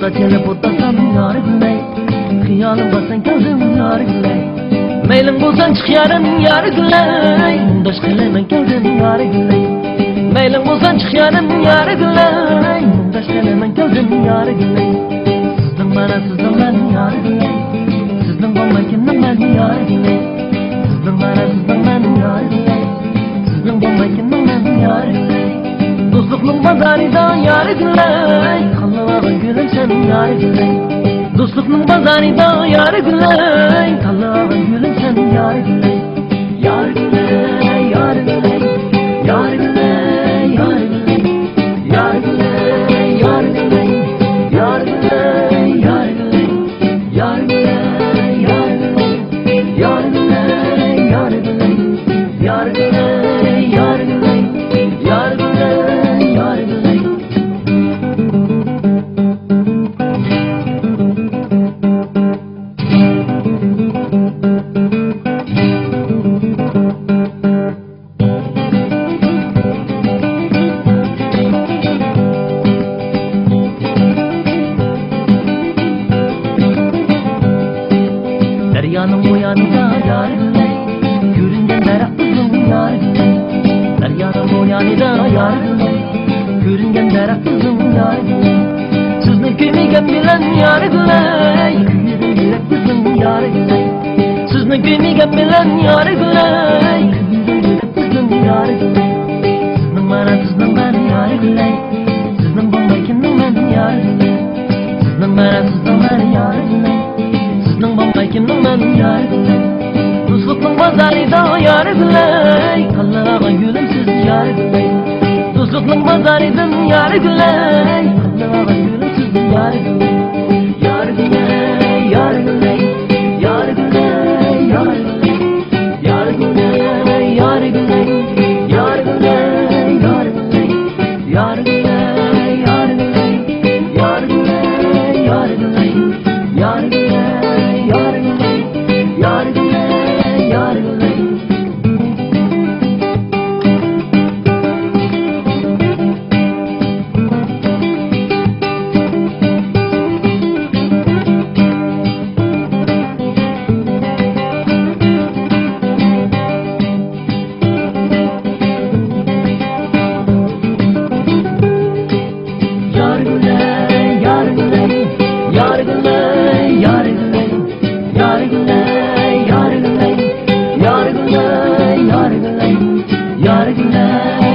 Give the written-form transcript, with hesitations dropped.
Buta gelip otasam yar güley, Hiyalim basan geldim yar güley. Meylim bulsan çık yarın yar güley, Mundaş kelemen geldim yar güley. Meylim bulsan çık yarın yar güley, Mundaş kelemen geldim yar güley. Sizden bana sizden ben yar güley, Sizden bomba kimden ben yar güley. Sizden bana sizden ben yar güley, Sizden bomba kimden ben yar güley. Dostluğun pazarida yar güley, Tanlığın gülüm sen yar güley. Dostluğun pazarida yar güley, Tanlığın gülüm sen yar güley. Yar güley, yar güley, yar güley, yar güley, yar güley, yar güley, yar güley, yar güley, yar güley, yar güley, yar güley, yar güley, yar güley, yar güley, yar güley, yar güley. Deryanın bu yanında yar güley, Görüngen daraktızım yar güley. Deryanın bu yanında yar güley, Görüngen daraktızım yar güley. Sizni kuymaygan bilen yar güley, Kuyudan yurakdizim yar güley. Sizni kuymaygan bilen yar güley, Kuyudan yurakdizim yar güley. Sizning mana sizning ben yar güley, Sizning bo'lmay kimning men yar güley. Sizning mana sizning ben yar güley, Sizning bo'lmay kimning men yar güley. Dostluğun pazarida yar güley, Tanlığın gülüm siz yar güley. Dostluğun pazarida yar güley, Tanlığın gülüm siz yar güley. Yar güley, yar güley, yar güley, yar güley, yar güley, yar güley, yar güley, yar güley, yar güley, yar güley, yar güley, yar güley, yar güley, yar güley, yar güley, yar güley. Yar güley, yar güley, yar güley, yar güley, yar güley, yar güley, yar güley, yar güley, yar güley.